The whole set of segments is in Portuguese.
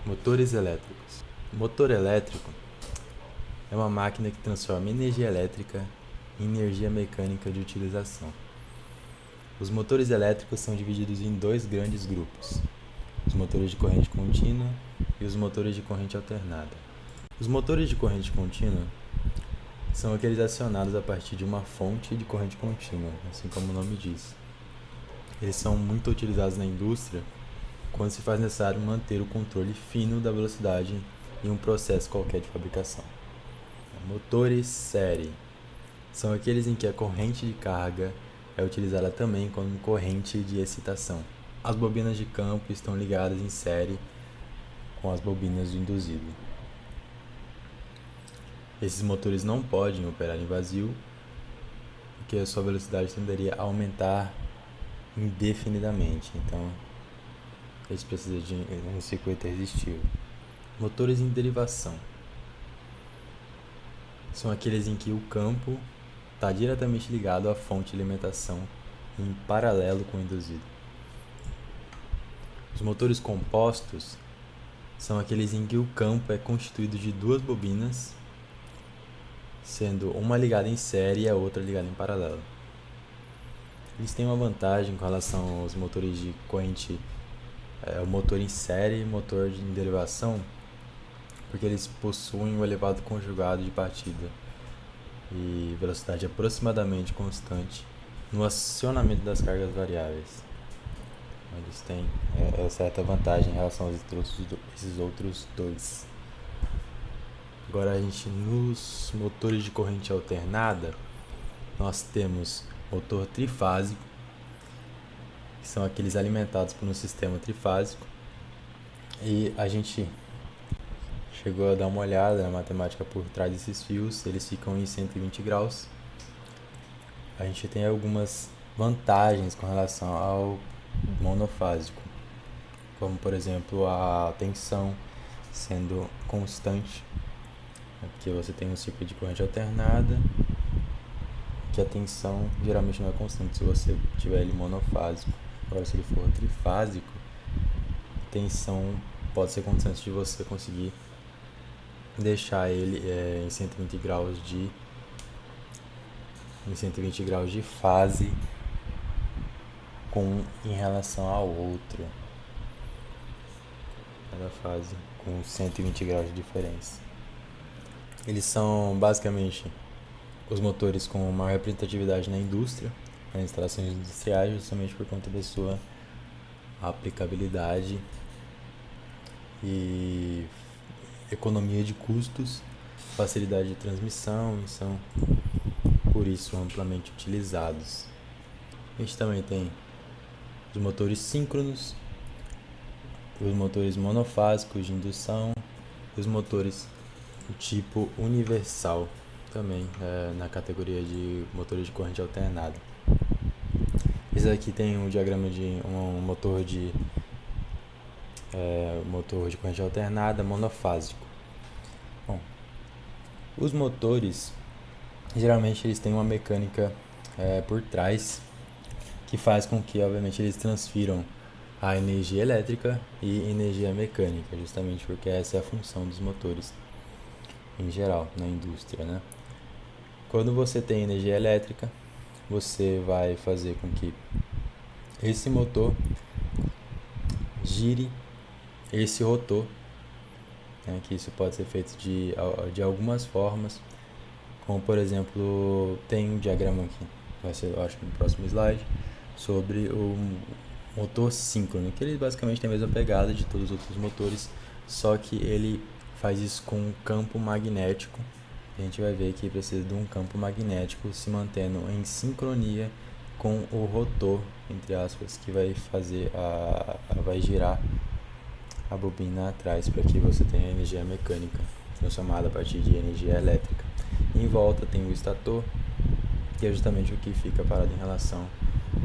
Motores elétricos. Motor elétrico é uma máquina que transforma energia elétrica em energia mecânica de utilização. Os motores elétricos são divididos em dois grandes grupos: os motores de corrente contínua e os motores de corrente alternada. Os motores de corrente contínua são aqueles acionados a partir de uma fonte de corrente contínua, assim como o nome diz. Eles são muito utilizados na indústria quando se faz necessário manter o controle fino da velocidade em um processo qualquer de fabricação. Motores série são aqueles em que a corrente de carga é utilizada também como corrente de excitação. As bobinas de campo estão ligadas em série com as bobinas do induzido. Esses motores não podem operar em vazio, porque a sua velocidade tenderia a aumentar indefinidamente. Então, eles precisam de um circuito resistivo. Motores em derivação são aqueles em que o campo está diretamente ligado à fonte de alimentação em paralelo com o induzido. Os motores compostos são aqueles em que o campo é constituído de duas bobinas, sendo uma ligada em série e a outra ligada em paralelo. Eles têm uma vantagem com relação aos motores de corrente, o motor em série e motor de derivação, porque eles possuem um elevado conjugado de partida e velocidade aproximadamente constante no acionamento das cargas variáveis. Eles têm certa vantagem em relação a esses outros dois. Agora, nos motores de corrente alternada, nós temos motor trifásico, que são aqueles alimentados por um sistema trifásico, e a gente chegou a dar uma olhada na matemática por trás desses fios. Eles ficam em 120 graus. A gente tem algumas vantagens com relação ao monofásico, como por exemplo a tensão sendo constante, porque você tem um ciclo de corrente alternada que a tensão geralmente não é constante se você tiver ele monofásico. Agora, se ele for trifásico, a tensão pode ser constante de você conseguir deixar ele em 120 graus de fase em relação ao outro. Cada fase com 120 graus de diferença. Eles são basicamente os motores com maior representatividade na indústria, nas instalações industriais, justamente por conta da sua aplicabilidade e economia de custos, facilidade de transmissão, e são por isso amplamente utilizados. A gente também tem os motores síncronos, os motores monofásicos de indução, os motores do tipo universal, também na categoria de motores de corrente alternada. Esse aqui tem um diagrama de um motor de corrente alternada monofásico. Bom, os motores geralmente eles têm uma mecânica por trás que faz com que, obviamente, eles transfiram a energia elétrica e energia mecânica, justamente porque essa é a função dos motores em geral na indústria, né? Quando você tem energia elétrica, você vai fazer com que esse motor gire esse rotor, né? Que isso pode ser feito de algumas formas, como por exemplo, tem um diagrama aqui, vai ser, eu acho, no próximo slide, sobre o motor síncrono, que ele basicamente tem a mesma pegada de todos os outros motores, só que ele faz isso com um campo magnético. A gente vai ver que precisa de um campo magnético se mantendo em sincronia com o rotor, entre aspas, que vai fazer vai girar a bobina atrás para que você tenha energia mecânica transformada a partir de energia elétrica. Em volta tem o estator, que é justamente o que fica parado em relação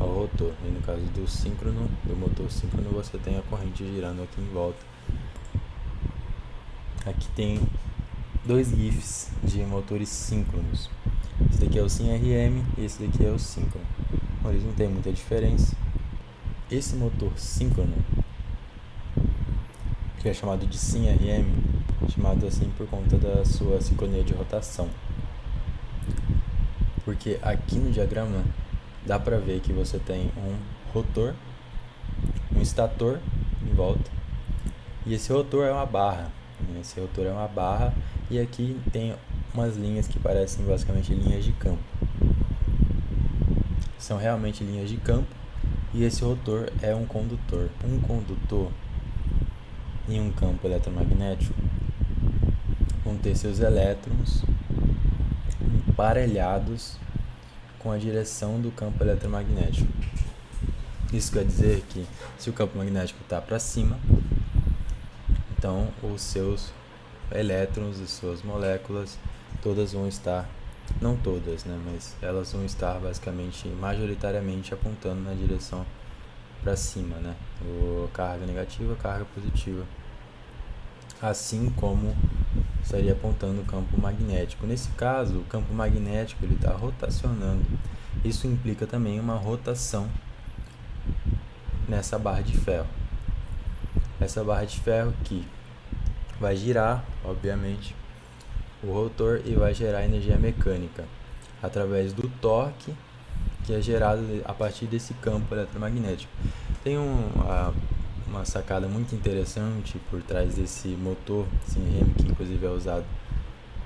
ao rotor. E no caso do motor síncrono, você tem a corrente girando aqui em volta. Aqui tem dois GIFs de motores síncronos. Esse daqui é o SYNRM e esse daqui é o síncrono. Bom, eles não tem muita diferença. Esse motor síncrono, que é chamado de SIN-RM, chamado assim por conta da sua sincronia de rotação. Porque aqui no diagrama dá para ver que você tem um rotor, um estator em volta, e esse rotor é uma barra. Esse rotor é uma barra e aqui tem umas linhas que parecem basicamente linhas de campo. São realmente linhas de campo e esse rotor é um condutor. Um condutor em um campo eletromagnético vão ter seus elétrons emparelhados com a direção do campo eletromagnético. Isso quer dizer que se o campo magnético está para cima, então os seus elétrons, as suas moléculas, todas vão estar, não todas, né, mas elas vão estar basicamente, majoritariamente apontando na direção para cima, né, carga negativa, carga positiva, assim como estaria apontando o campo magnético. Nesse caso, o campo magnético ele está rotacionando. Isso implica também uma rotação nessa barra de ferro. Essa barra de ferro que vai girar, obviamente, o rotor e vai gerar energia mecânica através do torque que é gerado a partir desse campo eletromagnético. Tem uma sacada muito interessante por trás desse motor SIN-RM, que inclusive é usado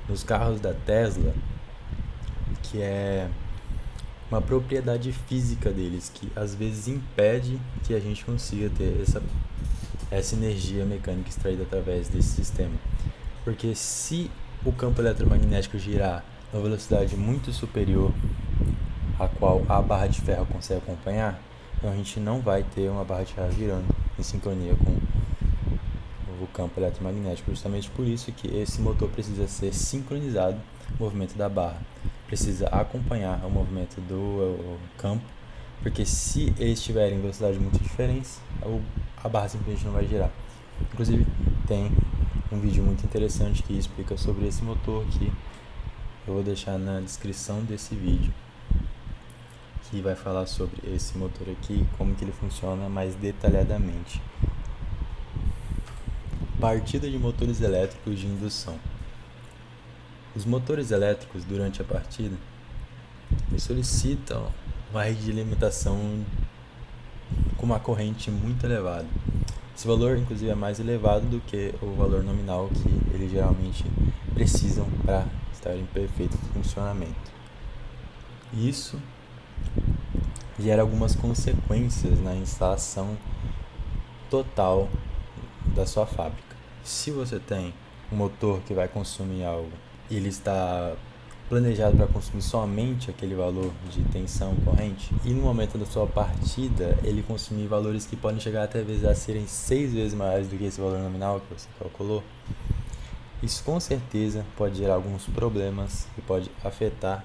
nos carros da Tesla, que é uma propriedade física deles, que às vezes impede que a gente consiga ter essa energia mecânica extraída através desse sistema. Porque se o campo eletromagnético girar a uma velocidade muito superior a qual a barra de ferro consegue acompanhar, então a gente não vai ter uma barra de ferro girando em sincronia com o campo eletromagnético. Justamente por isso que esse motor precisa ser sincronizado, o movimento da barra precisa acompanhar o movimento do campo, porque se eles tiverem velocidades muito diferentes, a barra simplesmente não vai girar. Inclusive tem um vídeo muito interessante que explica sobre esse motor, que eu vou deixar na descrição desse vídeo, que vai falar sobre esse motor aqui, como que ele funciona mais detalhadamente. Partida de motores elétricos de indução. Os motores elétricos, durante a partida, solicitam uma rede de alimentação com uma corrente muito elevada. Esse valor, inclusive, é mais elevado do que o valor nominal que eles geralmente precisam para estar em perfeito funcionamento. Isso gera algumas consequências na instalação total da sua fábrica. Se você tem um motor que vai consumir algo e ele está planejado para consumir somente aquele valor de tensão corrente, e no momento da sua partida ele consumir valores que podem chegar até vezes a serem 6 vezes maiores do que esse valor nominal que você calculou, isso com certeza pode gerar alguns problemas e pode afetar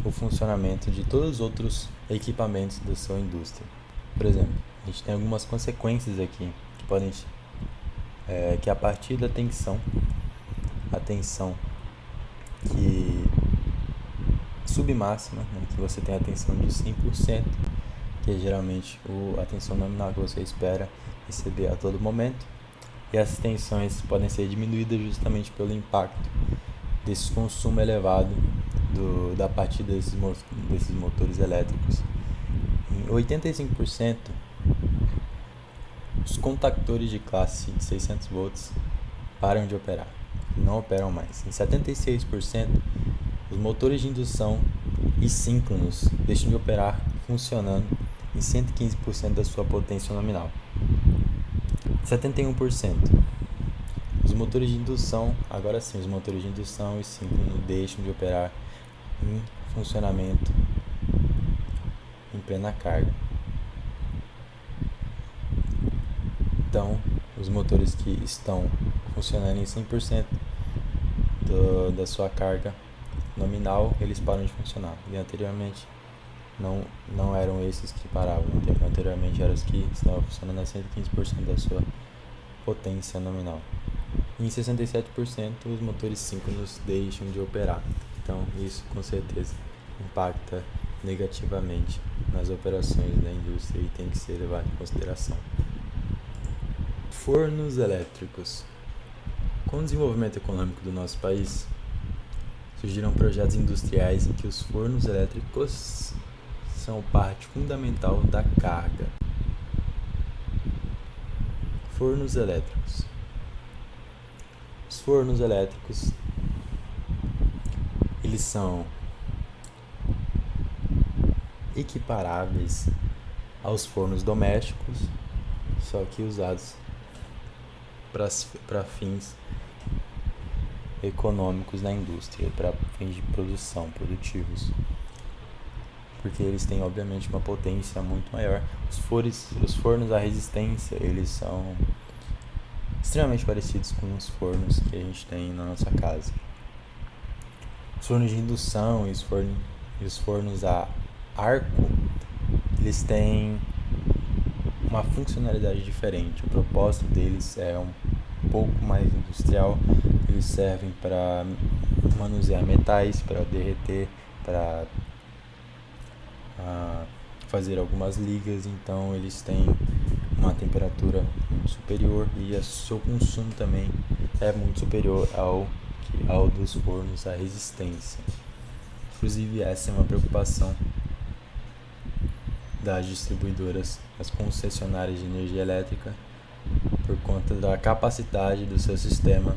o funcionamento de todos os outros equipamentos da sua indústria. Por exemplo, a gente tem algumas consequências aqui que podem que a partir da tensão, a tensão que submáxima, né, que você tem a tensão de 100%, que é geralmente a tensão nominal que você espera receber a todo momento, e essas tensões podem ser diminuídas justamente pelo impacto desse consumo elevado da partida desses motores elétricos. Em 85%, os contactores de classe de 600 volts param de operar, não operam mais. Em 76%, os motores de indução e síncronos deixam de operar funcionando em 115% da sua potência nominal. 71%, os motores de indução, agora sim, os motores de indução e síncronos deixam de operar em funcionamento em plena carga. Então, os motores que estão funcionando em 100% da sua carga nominal, eles param de funcionar. E anteriormente não eram esses que paravam. Anteriormente eram os que estavam funcionando a 115% da sua potência nominal. E em 67% os motores síncronos deixam de operar. Então isso com certeza impacta negativamente nas operações da indústria e tem que ser levado em consideração. Fornos elétricos. Com o desenvolvimento econômico do nosso país, surgiram projetos industriais em que os fornos elétricos são parte fundamental da carga. Fornos elétricos. Os fornos elétricos, eles são equiparáveis aos fornos domésticos, só que usados para fins econômicos na indústria, para fins de produção, produtivos, porque eles têm obviamente uma potência muito maior. Os fornos à resistência, eles são extremamente parecidos com os fornos que a gente tem na nossa casa. Os fornos de indução e os fornos a arco, eles têm uma funcionalidade diferente. O propósito deles é um pouco mais industrial. Eles servem para manusear metais, para derreter, para fazer algumas ligas. Então eles têm uma temperatura muito superior e o seu consumo também é muito superior ao dos fornos à resistência. Inclusive essa é uma preocupação das distribuidoras, as concessionárias de energia elétrica, por conta da capacidade do seu sistema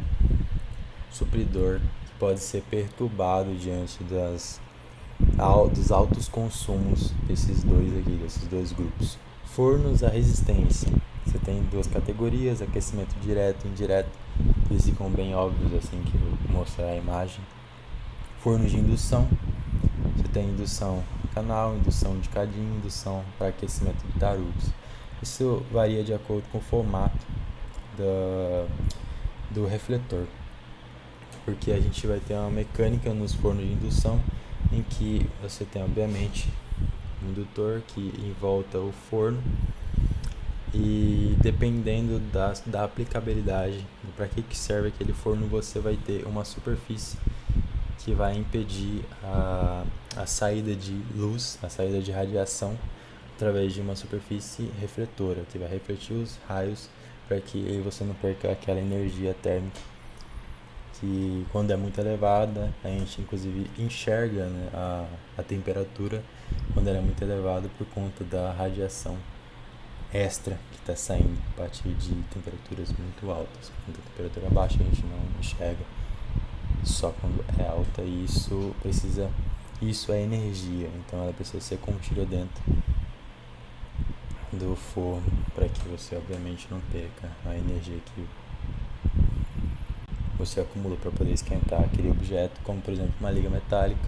supridor, que pode ser perturbado diante dos altos consumos desses dois grupos. Fornos à resistência. Você tem duas categorias, aquecimento direto e indireto. Eles ficam bem óbvios assim que eu vou mostrar a imagem. Fornos de indução. Você tem indução canal, indução de cadinho, indução para aquecimento de tarugos. Isso varia de acordo com o formato do refletor, porque a gente vai ter uma mecânica nos fornos de indução em que você tem obviamente um indutor que envolta o forno, e dependendo da aplicabilidade, para que serve aquele forno, você vai ter uma superfície que vai impedir a saída de luz, a saída de radiação, através de uma superfície refletora, que vai refletir os raios para que você não perca aquela energia térmica, que quando é muito elevada, a gente inclusive enxerga, né, a temperatura quando ela é muito elevada por conta da radiação extra que está saindo a partir de temperaturas muito altas. Quando a temperatura é baixa, a gente não enxerga, só quando é alta, e isso é energia, então ela precisa ser contida dentro do forno para que você obviamente não perca a energia que você acumula para poder esquentar aquele objeto, como por exemplo uma liga metálica,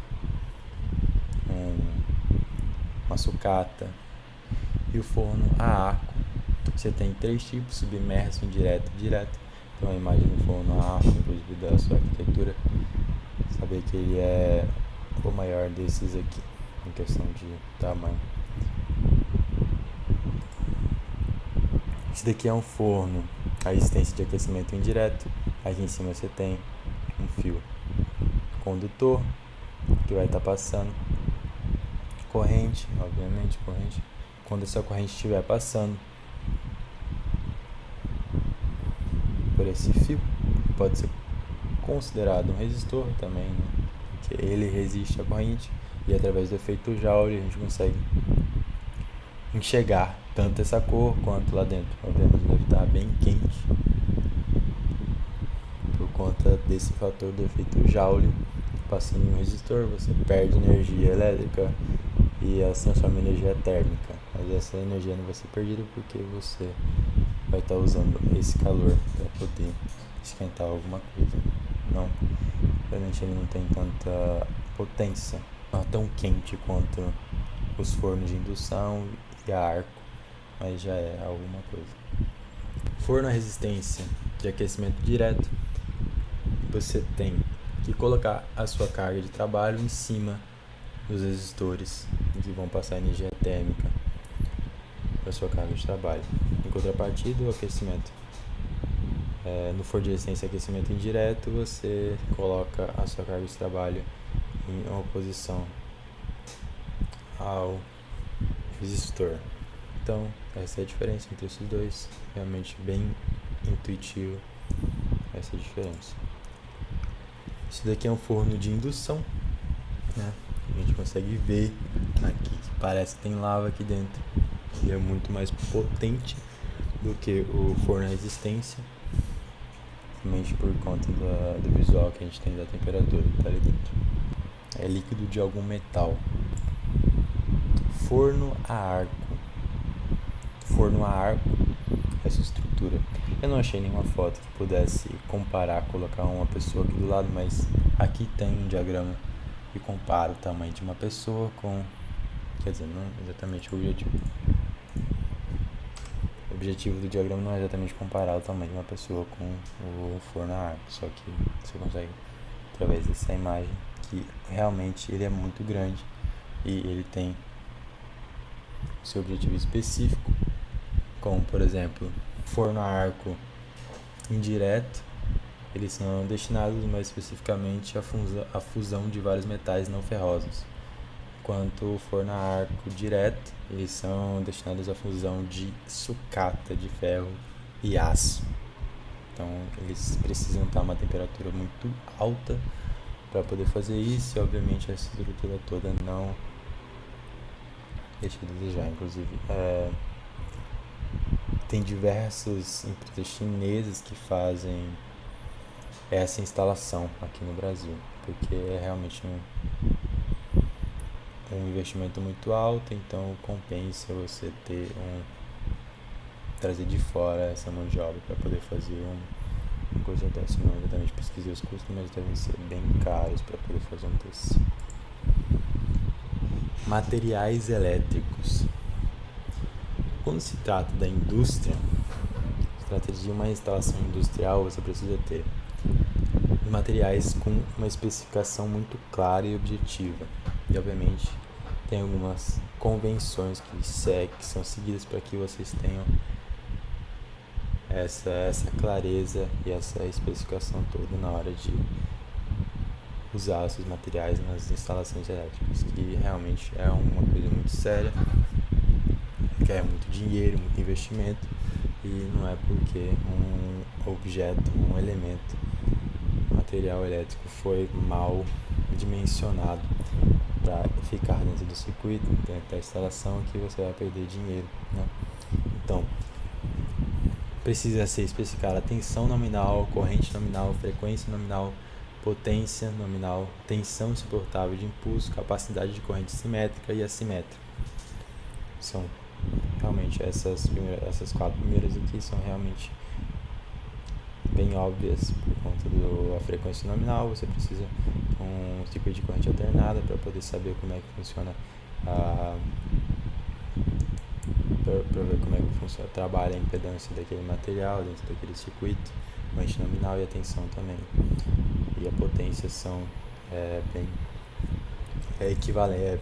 uma sucata. E o forno a arco, você tem 3 tipos: submerso, indireto e direto. Então a imagem do forno a arco, inclusive da sua arquitetura, saber que ele é o maior desses aqui em questão de tamanho. Esse daqui é um forno a resistência de aquecimento indireto. Aqui em cima você tem um fio condutor que vai estar passando corrente, obviamente corrente. Quando essa corrente estiver passando por esse fio, pode ser considerado um resistor também, né? Porque ele resiste à corrente, e através do efeito Joule a gente consegue enxergar tanto essa cor quanto lá dentro. Obviamente deve estar bem quente por conta desse fator do efeito Joule. Passando em um resistor, você perde energia elétrica e ela se transforma em energia térmica, mas essa energia não vai ser perdida porque você vai estar usando esse calor para poder esquentar alguma coisa. Não, realmente ele não tem tanta potência, não é tão quente quanto os fornos de indução e a arco, mas já é alguma coisa. Forno a resistência de aquecimento direto, você tem que colocar a sua carga de trabalho em cima dos resistores que vão passar energia térmica para a sua carga de trabalho. Em contrapartida, o aquecimento no forno de resistência e aquecimento indireto, você coloca a sua carga de trabalho em oposição ao resistor. Então, essa é a diferença entre esses dois. Realmente bem intuitivo essa diferença. Esse daqui é um forno de indução, né? A gente consegue ver aqui que parece que tem lava aqui dentro. Ele é muito mais potente do que o forno a resistência, somente por conta do visual que a gente tem da temperatura que está ali dentro. É líquido de algum metal. Forno a arco. Forno a arco, essa estrutura. Eu não achei nenhuma foto que pudesse comparar, colocar uma pessoa aqui do lado, mas aqui tem um diagrama que compara o tamanho de uma pessoa com... Quer dizer, não exatamente o objetivo. O objetivo do diagrama não é exatamente comparar o tamanho de uma pessoa com o forno a arco, só que você consegue, através dessa imagem, que realmente ele é muito grande e ele tem seu objetivo específico, como por exemplo, forno a arco indireto, eles são destinados mais especificamente à fusão de vários metais não ferrosos, enquanto o forno a arco direto, eles são destinados à fusão de sucata de ferro e aço. Então eles precisam estar a uma temperatura muito alta para poder fazer isso, e obviamente essa estrutura toda não deixa a desejar. Inclusive tem diversas empresas chinesas que fazem essa instalação aqui no Brasil, porque é realmente um investimento muito alto, então compensa você trazer de fora essa mão de obra para poder fazer uma coisa dessa. Não exatamente pesquisei os custos, mas devem ser bem caros para poder fazer um desse. Materiais elétricos. Quando se trata da indústria, se trata de uma instalação industrial, você precisa ter materiais com uma especificação muito clara e objetiva. E obviamente tem algumas convenções que são seguidas para que vocês tenham essa clareza e essa especificação toda na hora de usar esses materiais nas instalações elétricas, que realmente é uma coisa muito séria, requer muito dinheiro, muito investimento, e não é porque um objeto, um elemento, material elétrico foi mal dimensionado para ficar dentro do circuito, dentro da instalação, que você vai perder dinheiro, né? Então, precisa ser especificada a tensão nominal, corrente nominal, frequência nominal, potência nominal, tensão suportável de impulso, capacidade de corrente simétrica e assimétrica. São realmente essas 4 primeiras aqui são realmente bem óbvias por conta da frequência nominal. Você precisa de um circuito de corrente alternada para poder saber como é que funciona para ver como é que funciona, trabalha a impedância daquele material dentro daquele circuito, corrente nominal e a tensão também. E a potência são bem equivalentes,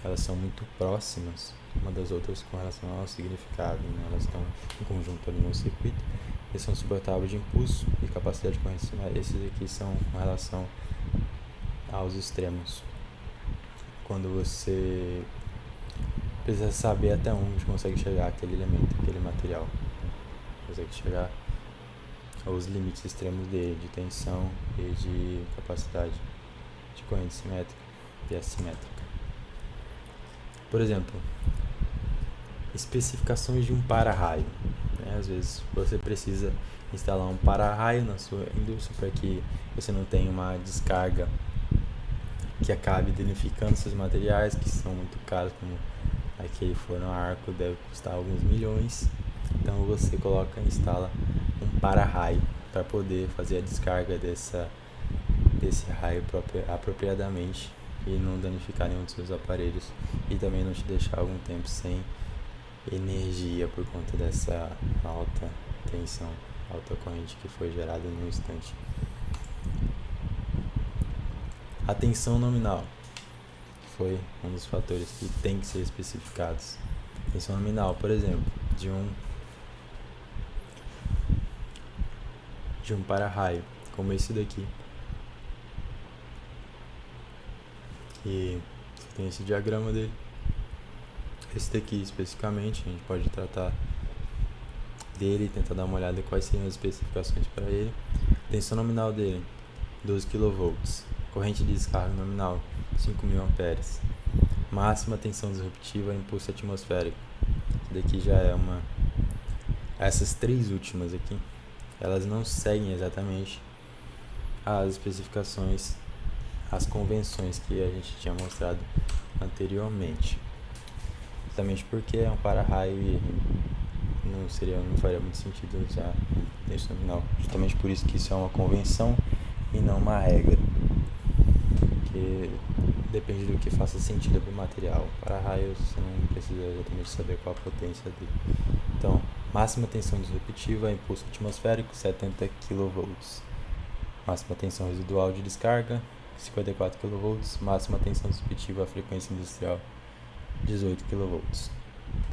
elas são muito próximas uma das outras com relação ao significado, né? Elas estão em conjunto ali no circuito. Eles são suportáveis de impulso e capacidade de corrente simétrica. Esses aqui são com relação aos extremos. Quando você precisa saber até onde consegue chegar aquele elemento, aquele material, consegue chegar aos limites extremos dele, de tensão e de capacidade de corrente simétrica e assimétrica. Por exemplo, especificações de um para-raio, né? Às vezes você precisa instalar um para-raio na sua indústria para que você não tenha uma descarga que acabe danificando seus materiais, que são muito caros, como aquele forno a arco deve custar alguns milhões. Então você instala um para-raio para poder fazer a descarga desse raio apropriadamente e não danificar nenhum dos seus aparelhos, e também não te deixar algum tempo sem energia por conta dessa alta tensão, alta corrente que foi gerada no instante. A tensão nominal foi um dos fatores que tem que ser especificados. Tensão nominal, por exemplo, de um para-raio, como esse daqui, que Você tem esse diagrama dele. Esse daqui especificamente, a gente pode tratar dele, tentar dar uma olhada em quais seriam as especificações para ele. Tensão nominal dele, 12 kV. Corrente de descarga nominal, 5.000 amperes. Máxima tensão disruptiva, impulso atmosférico. Isso daqui já é uma... Essas três últimas aqui, elas não seguem exatamente as especificações, as convenções que a gente tinha mostrado anteriormente. Justamente porque é um para-raio e não faria muito sentido usar tensão nominal. Justamente por isso que isso é uma convenção e não uma regra. Porque depende do que faça sentido para o material. Para-raio você não precisa exatamente saber qual a potência dele. Então, máxima tensão disruptiva, impulso atmosférico, 70 kV. Máxima tensão residual de descarga, 54 kV. Máxima tensão disruptiva, frequência industrial, 18 kV.